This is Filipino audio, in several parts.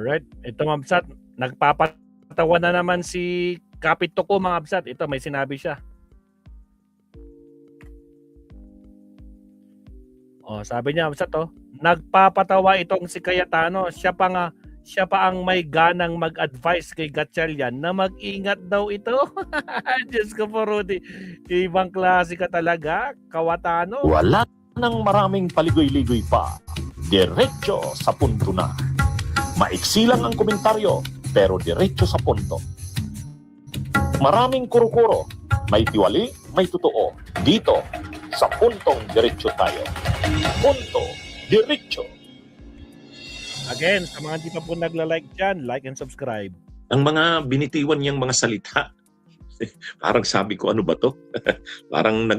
Alright. Ito mga absat, nagpapatawa na naman si Kapit Toko mga absat. Ito may sinabi siya. Oh, sabi niya absat nagpapatawa itong si Cayetano. Siya pa ang may ganang mag-advise kay Gatchalian na mag-ingat daw ito. Diyos ko po, Rudy. Ibang klase ka talaga, Kawatano. Wala nang maraming paligoy-ligoy pa. Diretso sa punto na. Maiksi lang ang komentaryo, pero diretso sa punto. Maraming kuro-kuro. May tiwali, may totoo. Dito, sa puntong diretso tayo. Punto, diretso. Again, sa mga hindi pa po nagla-like dyan, like and subscribe. Ang mga binitiwan niyang mga salita, parang sabi ko, ano ba to? Parang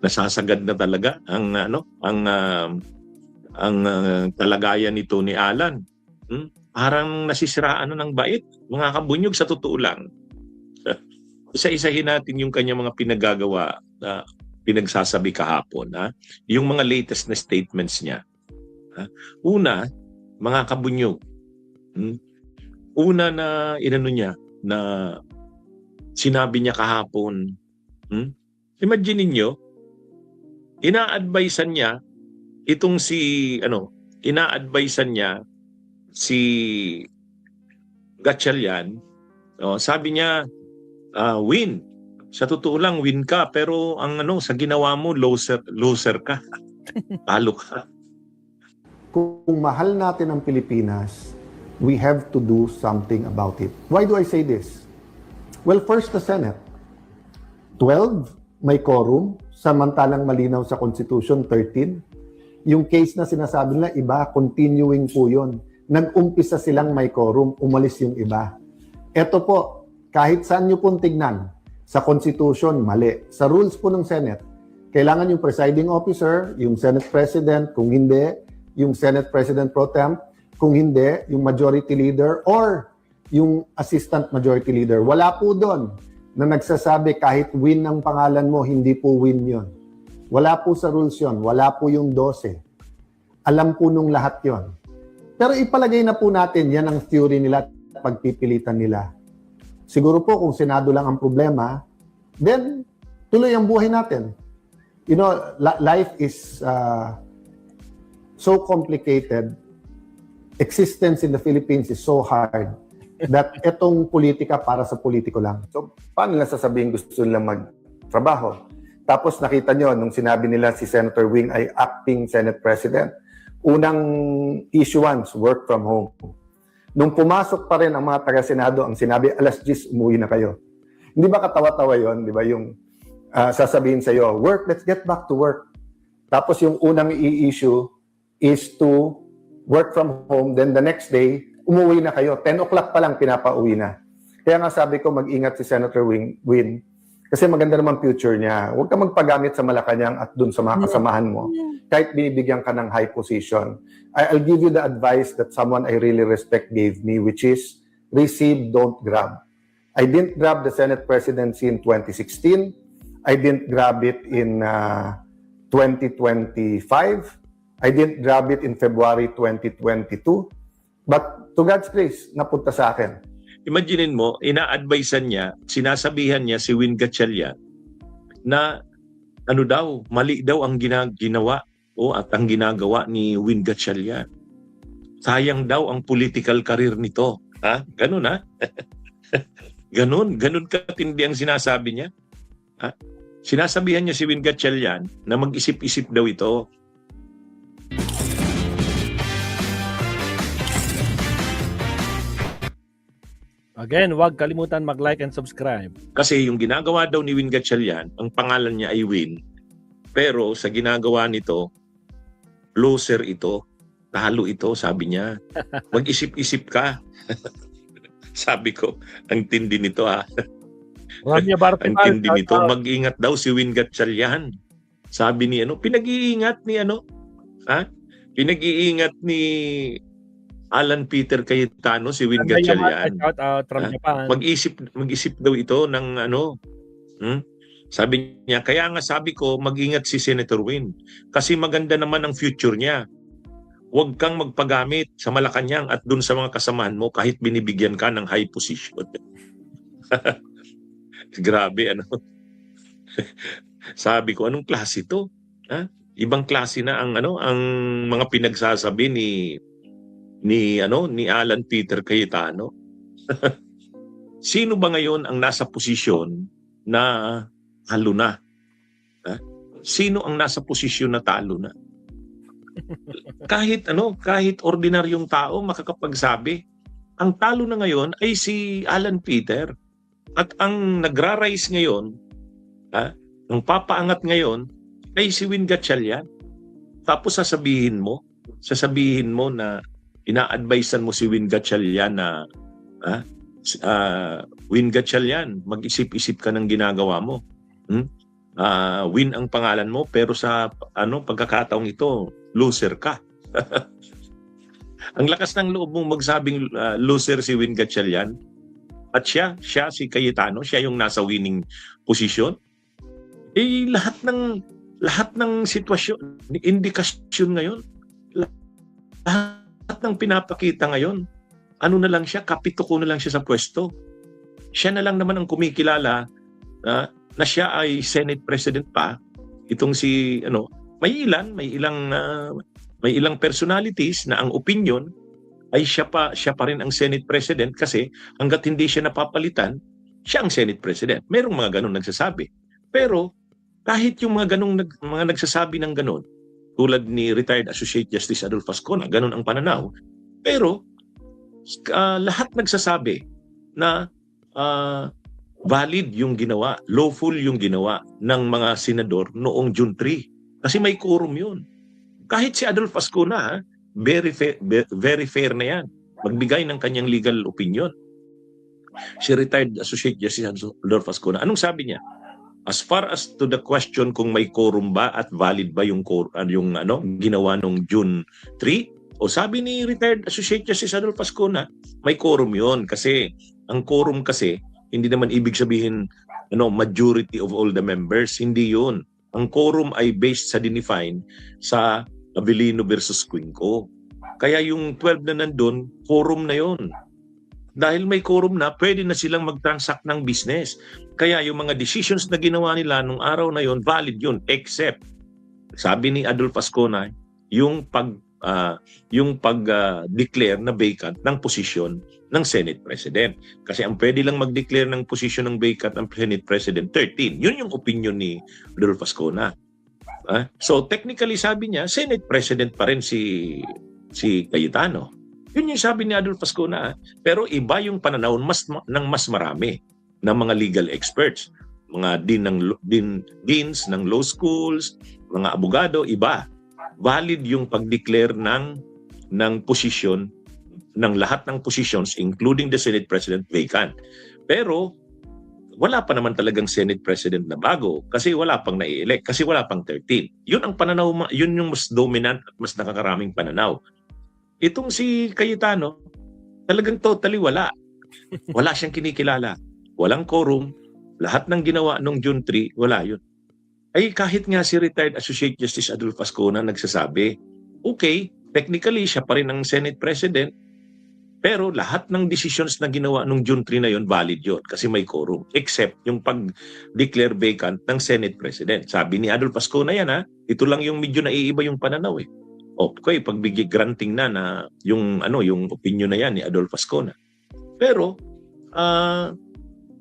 nasasagad na talaga ang kalagayan nito ni Alan. Parang nasisiraan ng bait. Mga kabunyog, sa totoo lang. Isa-isahin natin yung kanya mga pinagagawa na pinagsasabi kahapon. Yung mga latest na statements niya. Una, mga kabunyog. Una na inano niya na sinabi niya kahapon. Imagine niyo, ina-advisean niya itong ina-advisean niya si Gatchalian. Sabi niya, win. Sa totoo lang, win ka. Pero sa ginawa mo, loser ka. Talo ka. Kung mahal natin ang Pilipinas, we have to do something about it. Why do I say this? Well, first, the Senate. 12, may quorum. Samantalang malinaw sa Constitution, 13. Yung case na sinasabi nila, iba, continuing po yun. Nag-umpisa silang may quorum, umalis yung iba. Ito po, kahit saan nyo pong tignan, sa Constitution, mali. Sa rules po ng Senate, kailangan yung presiding officer, yung Senate President, kung hindi, yung Senate President Pro Tem, kung hindi, yung Majority Leader or yung Assistant Majority Leader. Wala po doon na nagsasabi kahit win ang pangalan mo, hindi po win yon. Wala po sa rules yon. Wala po yung 12. Alam po nung lahat yon. Pero ipalagay na po natin, yan ang theory nila at pagpipilitan nila. Siguro po kung Senado lang ang problema, then tuloy ang buhay natin. You know, life is so complicated. Existence in the Philippines is so hard that itong politika para sa politiko lang. So, paano nila sasabihin gusto nilang magtrabaho? Tapos nakita nyo, nung sinabi nila si Senator Wing ay acting Senate President, unang issuance, work from home. Nung pumasok pa rin ang mga taga-Senado, ang sinabi, alas 10, umuwi na kayo. Hindi ba katawa-tawa yon? Di ba yung sasabihin sa'yo, work, let's get back to work. Tapos yung unang i-issue is to work from home, then the next day, umuwi na kayo. 10 o'clock pa lang, pinapauwi na. Kaya nga sabi ko, mag-ingat si Senator Win, kasi maganda naman future niya. Huwag ka magpagamit sa Malacanang at dun sa mga kasamahan mo. Kahit binibigyan ka ng high position. I'll give you the advice that someone I really respect gave me, which is, receive, don't grab. I didn't grab the Senate presidency in 2016. I didn't grab it in 2025. I didn't grab it in February 2022. But to God's grace, napunta sa akin. Imaginin mo, ina-advisean niya, sinasabihan niya si Win Gatchalian na mali daw ang ginawa at ang ginagawa ni Win Gatchalian. Sayang daw ang political career nito. Ganun Ganun katindi ang sinasabi niya. Sinasabihan niya si Win Gatchalian na mag-isip-isip daw ito. Again, huwag kalimutan mag-like and subscribe. Kasi yung ginagawa daw ni Win Gatchalian, ang pangalan niya ay Win. Pero sa ginagawa nito, loser ito, talo ito, sabi niya. Mag-isip-isip ka. Sabi ko, ang tindi nito Ang tindi nito, mag-ingat daw si Win Gatchalian. Sabi ni pinag-iingat ni pinag-iingat ni Alan Peter Cayetano, si Win Gatchalian. Mag-isip daw ito ng Sabi niya, kaya nga sabi ko, mag-ingat si Senator Win. Kasi maganda naman ang future niya. huwag kang magpagamit sa Malacanang at dun sa mga kasamahan mo kahit binibigyan ka ng high position. Grabe, ano? Sabi ko, anong klase to? Ha? Ibang klase na ang mga pinagsasabi ni Alan Peter Cayetano. Sino ba ngayon ang nasa posisyon na talo na? Ha? Sino ang nasa posisyon na talo na? Kahit ordinaryong tao makakapagsabi, ang talo na ngayon ay si Alan Peter. At ang nagra-rise ngayon, ang papaangat ngayon ay si Win Gatchalian. Tapos sasabihin mo na ina-advisean mo si Win Gatchalian na Win Gatchalian, mag-isip-isip ka ng ginagawa mo. Win ang pangalan mo pero sa pagkakataong ito, loser ka. Ang lakas ng loob mong magsabing loser si Win Gatchalian. At siya si Cayetano, siya yung nasa winning position. Lahat ng sitwasyon, indikasyon ngayon, lahat ng pinapakita ngayon, ano na lang siya, kapituko na lang siya sa pwesto. Siya na lang naman ang kumikilala na siya ay Senate President pa. Itong may ilang personalities na ang opinion ay siya pa rin ang Senate President kasi hangga't hindi siya napapalitan, siya ang Senate President. Merong mga ganun nagsasabi. Pero kahit yung mga nagsasabi ng ganun, tulad ni retired Associate Justice Adolfo Ascona, ganun ang pananaw. Pero lahat nagsasabi na valid yung ginawa, lawful yung ginawa ng mga senador noong June 3. Kasi may quorum yun. Kahit si Adolfo Ascona, very fair na yan. Magbigay ng kanyang legal opinion. Si retired Associate Justice Adolfo Ascona, anong sabi niya? As far as to the question kung may quorum ba at valid ba yung ginawa nung June 3, o sabi ni retired Associate Justice Adolfo Ascona, may quorum yun kasi ang quorum kasi hindi naman ibig sabihin majority of all the members, hindi yun. Ang quorum ay based sa dinefine sa Avellino versus Quinco. Kaya yung 12 na nandun, quorum na yon. Dahil may quorum na, pwede na silang mag-transact ng business. Kaya yung mga decisions na ginawa nila nung araw na yon, valid yun. Except, sabi ni Adolfo Ascona, yung pag-declare na vacant ng posisyon ng Senate President. Kasi ang pwede lang mag-declare ng posisyon ng vacant ng Senate President, 13. Yun yung opinion ni Adolfo Ascona. So technically sabi niya, Senate President pa rin si Cayetano. Yun yung sabi ni Adolfo Ascona. Pero iba yung pananaw ng mas marami ng mga legal experts. Mga deans ng law schools, mga abogado, iba. Valid yung pag-declare ng posisyon, ng lahat ng positions, including the Senate President, vacant. Pero wala pa naman talagang Senate President na bago kasi wala pang nai-elect, kasi wala pang 13. Yun ang pananaw, yun yung mas dominant at mas nakakaraming pananaw. Itong si Cayetano, talagang totally wala. Wala siyang kinikilala. Walang quorum. Lahat ng ginawa nung June 3, wala yun. Ay kahit nga si retired Associate Justice Adolfo Ascona nagsasabi, okay, technically siya pa rin ang Senate President, pero lahat ng decisions na ginawa nung June 3 na yun, valid yun kasi may quorum. Except yung pag-declare vacant ng Senate President. Sabi ni Adolfo Ascona yan ito lang yung medyo naiiba yung pananaw . Okay, pagbigay granting na yung opinion na yan ni Adolfo Ascona. Pero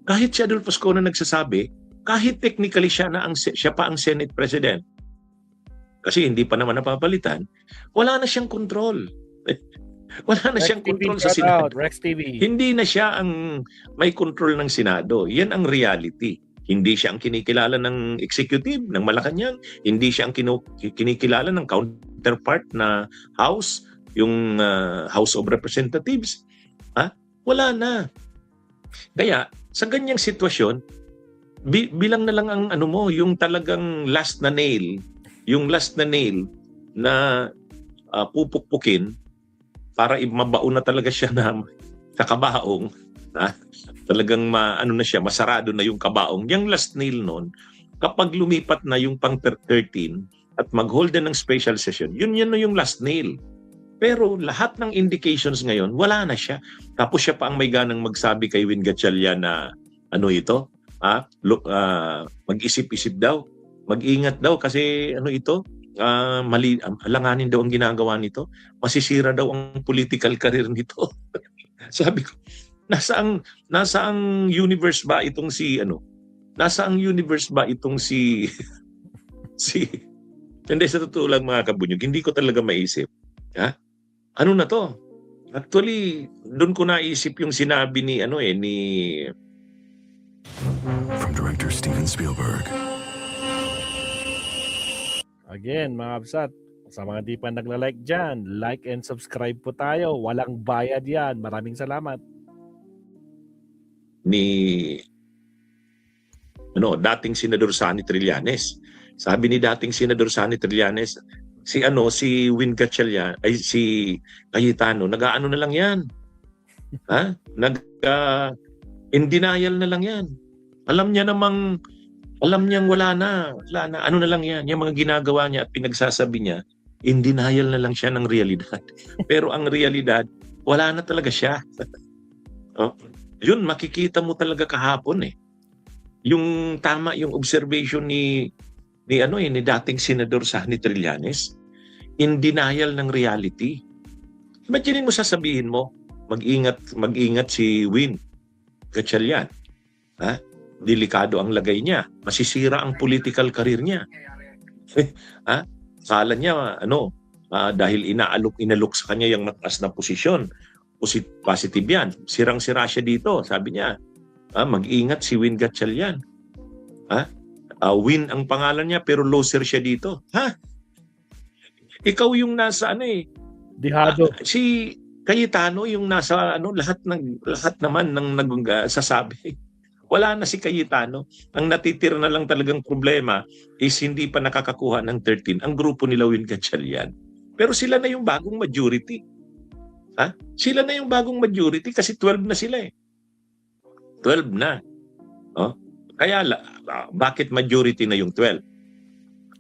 kahit si Adolfo Ascona nagsasabi, kahit technically siya pa ang Senate President, kasi hindi pa naman napapalitan, wala na siyang control. Wala na siyang control sa Senado. Rex TV. Hindi na siya ang may control ng Senado. Yan ang reality. Hindi siya ang kinikilala ng executive ng Malacanang. Hindi siya ang kinikilala ng counterpart na House, yung House of Representatives. Wala na. Kaya sa ganyang sitwasyon, bilang na lang ang yung talagang last na nail na pupukpukin para mabaon na talaga siya sa kabaong, talagang masarado na yung kabaong. Yung last nail nun, kapag lumipat na yung pang 13 at mag-hold na ng special session, yun yung last nail. Pero lahat ng indications ngayon, wala na siya. Tapos siya pa ang may ganang magsabi kay Win Gatchalian na ano ito, mag-isip-isip daw, mag-ingat daw kasi ano ito, mali, alanganin daw ang ginagawa nito, masisira daw ang political career nito. Sabi ko, nasaang universe ba itong si ano? Nasaang universe ba itong si hindi, sa totoo lang mga kabunyog, hindi ko talaga maisip. Ha? Ano na to? Actually, doon ko naisip yung sinabi ni From director Steven Spielberg. Again, mga absat, sa mga di pa nagla-like dyan, like and subscribe po tayo. Walang bayad yan. Maraming salamat. ni dating Senador Sani Trillanes. Sabi ni dating Senador Sani Trillanes, si Win Gatchalian ay si Cayetano, nag-aano na lang 'yan. Ha? In denial na lang 'yan. Alam niyang wala na. Ano na lang 'yan, yung mga ginagawa niya at pinagsasabi niya, in denial na lang siya ng realidad. Pero ang realidad, wala na talaga siya. Yun, makikita mo talaga kahapon Yung tama yung observation ni dating Senador Sani Trillanes, in denial ng reality. Imagine mo, sasabihin mo, mag-ingat si Win Gatchalian. Ha? Delikado ang lagay niya. Masisira ang political career niya. Ha? Kala niya, dahil inalok sa kanya yung mataas na posisyon, positive yan. Sirang-sira siya dito. Sabi niya, mag-ingat si Win Gatchalian. Win ang pangalan niya pero loser siya dito. Ha? Ikaw yung nasa Dihado. si Cayetano yung nasa lahat naman ng nagsasabi. Wala na si Cayetano. Ang natitira na lang talagang problema is hindi pa nakakakuha ng 13 ang grupo nila Win Gatchalian. Pero sila na yung bagong majority. Ha? Sila na yung bagong majority kasi 12 na sila 12 na. Kaya bakit majority na yung 12?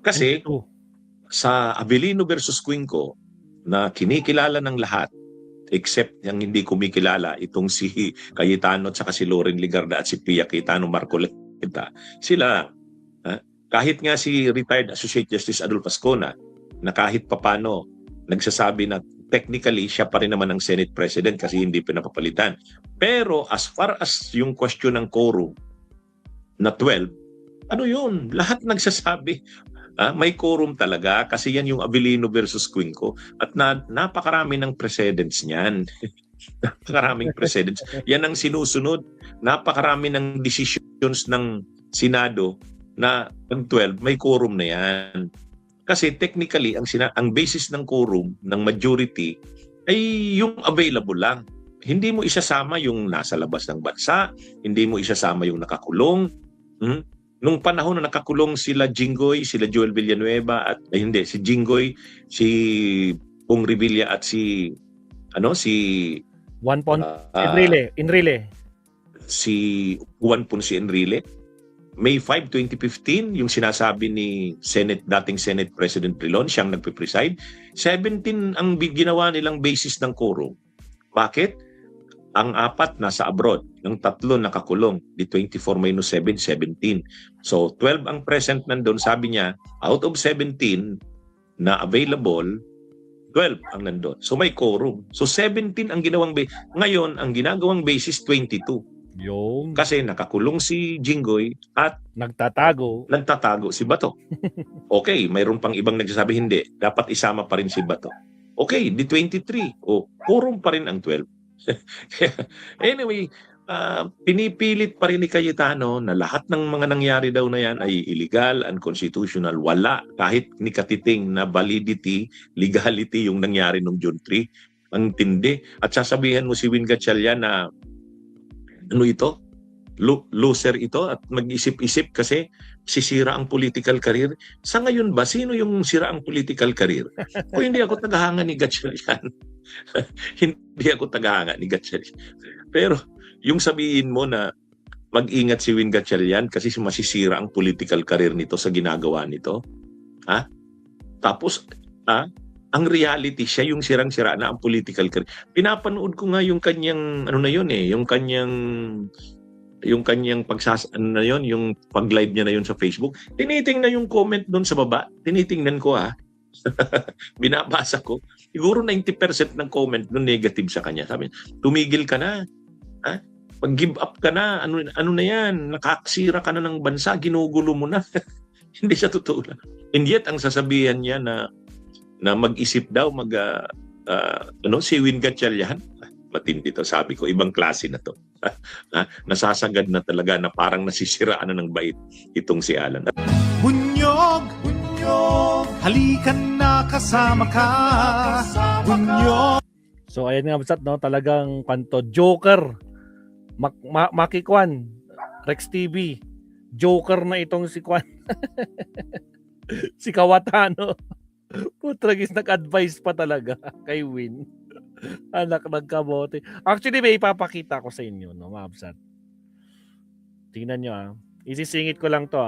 Kasi sa Avellino versus Cuenco na kinikilala ng lahat except yung hindi kumikilala itong si Cayetano at saka si Loren Legarda at si Pia Cayetano Marcoleta, sila kahit nga si retired Associate Justice Adolfo Ascona na kahit papano nagsasabi na technically siya pa rin naman ang Senate President kasi hindi pinapapalitan. Pero as far as yung question ng quorum na 12, yun? Lahat nagsasabi may quorum talaga kasi yan yung Avellino versus Cuenco at napakarami ng precedents niyan. Napakaraming precedents. Yan ang sinusunod. Napakarami ng decisions ng Senado na ang 12, may quorum na yan. Kasi technically, ang basis ng quorum ng majority ay yung available lang. Hindi mo isasama yung nasa labas ng bansa, hindi mo isasama yung nakakulong. Nung panahon na nakakulong sila Jinggoy, sila Joel Villanueva si Jinggoy, si Pong Revilla at si Juan Enrile. Si Juan Ponce Enrile. May 5, 2015, yung sinasabi ni dating Senate President Trilon, siyang nagpe-preside. 17 ang ginawa nilang basis ng quorum. Bakit? Ang 4 nasa abroad, ng 3 nakakulong, di 24 minus 7, 17. So 12 ang present nandun, sabi niya, out of 17 na available, 12 ang nandun. So may quorum. So 17 ang ginawang basis. Ngayon, ang ginagawang basis 22. Yung Kasi nakakulong si Jinggoy at nagtatago si Bato. Okay, mayroon pang ibang nagsasabi hindi. Dapat isama pa rin si Bato. Okay, di 23. Quorum pa rin ang 12. Anyway, pinipilit pa rin ni Cayetano na lahat ng mga nangyari daw na yan ay illegal, unconstitutional. Wala kahit ni katiting na validity, legality yung nangyari nung June 3. Ang tindi. At sasabihan mo si Win Gatchalian na ito? Loser ito at mag-isip-isip kasi sisira ang political career. Sa ngayon ba, sino yung sira ang political career? O hindi ako tagahanga ni Gatchalian. Hindi ako tagahanga ni Gatchalian. Pero yung sabihin mo na mag-ingat si Win Gatchalian kasi masisira ang political career nito sa ginagawa nito. Tapos, Ang reality, siya yung sirang-sira na ang political career. Pinapanood ko nga yung kanyang, ano na yun eh, yung kanyang yung pag-live niya na yun sa Facebook. Tinitingnan yung comment doon sa baba. Tinitingnan ko binabasa ko. Siguro 90% ng comment doon negative sa kanya. Sabi, tumigil ka na. Ha? Pag-give up ka na. Ano na yan? Nakakasira ka na ng bansa. Ginugulo mo na. Hindi siya totoo lang. And yet, ang sasabihan niya na mag-isip daw, si Win Gatchalian, matindi to. Sabi ko, ibang klase na to. Nasasagad na talaga na parang nasisiraan na ng bait itong si Alan. Bunyog, halikan na kasama ka. Bunyog. So ayan nga Batsat, no, talagang kanto Joker. Maki Kwan, Rex TV. Joker na itong si Kwan. Si Kayatano. Putragis nag-advise pa talaga kay Win. Anak ng kabote. Actually, may ipapakita ko sa inyo, no, Mabsat. Tingnan nyo, Isisingit ko lang to,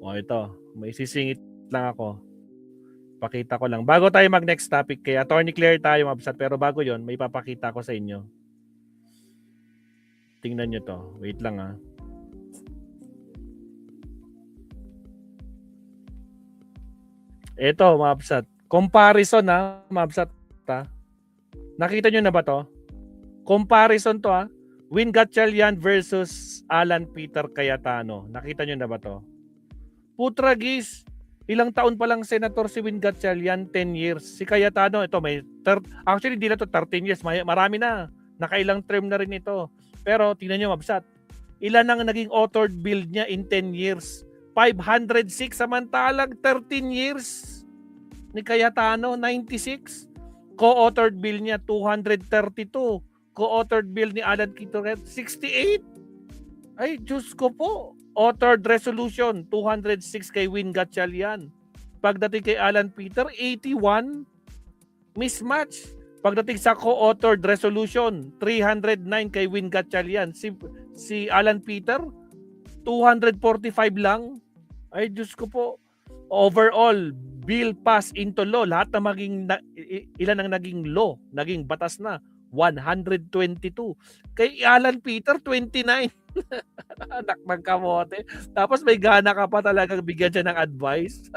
O, ito. May isisingit lang ako. Pakita ko lang. Bago tayo mag-next topic, kay Attorney Claire tayo, Mabsat. Pero bago yon, may ipapakita ko sa inyo. Tingnan nyo to. Wait lang, Ito, Mabsat. Comparison, Mabsat, Nakita nyo na ba to? Comparison to, Win Gatchalian versus Alan Peter Cayetano. Nakita nyo na ba to? Putragis, ilang taon pa lang senator si Win Gatchalian, 10 years. Si Cayetano, ito may actually hindi na to 13 years, marami na. Nakailang term na rin ito. Pero tingnan nyo, Mabsat, ilan ang naging authored bill niya in 10 years? 506, samantalang 13 years ni Cayetano, 96. Co-authored bill niya 232. Co-authored bill ni Alan Peter 68. Ay, Diyos ko po. Authored resolution 206 kay Win Gatchalian. Pagdating kay Alan Peter 81. Mismatch. Pagdating sa co-authored resolution 309 kay Win Gatchalian. Si Alan Peter 245 lang. Ay, Diyos ko po. Overall, bill passed into law. Lahat na ilan ang naging law, naging batas na. 122. Kay Alan Peter, 29. Anak ng kamote. Tapos may gana ka pa talagang bigyan siya ng advice.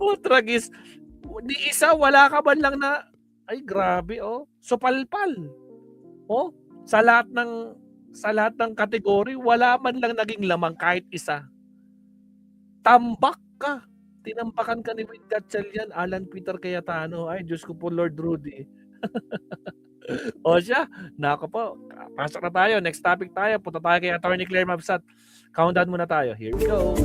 Putragis. Ni isa, wala ka man lang na, ay grabe, Supalpal. Sa lahat ng kategory, wala man lang naging lamang kahit isa. Tambak ka. Tinampakan ka ni Win Gatchalian, Alan Peter Cayetano. Ay, Diyos ko po, Lord Rudy. O siya, nako po. Pasok na tayo. Next topic tayo. Punta tayo kay Attorney Claire Mabsat. Countdown muna tayo. Here we go.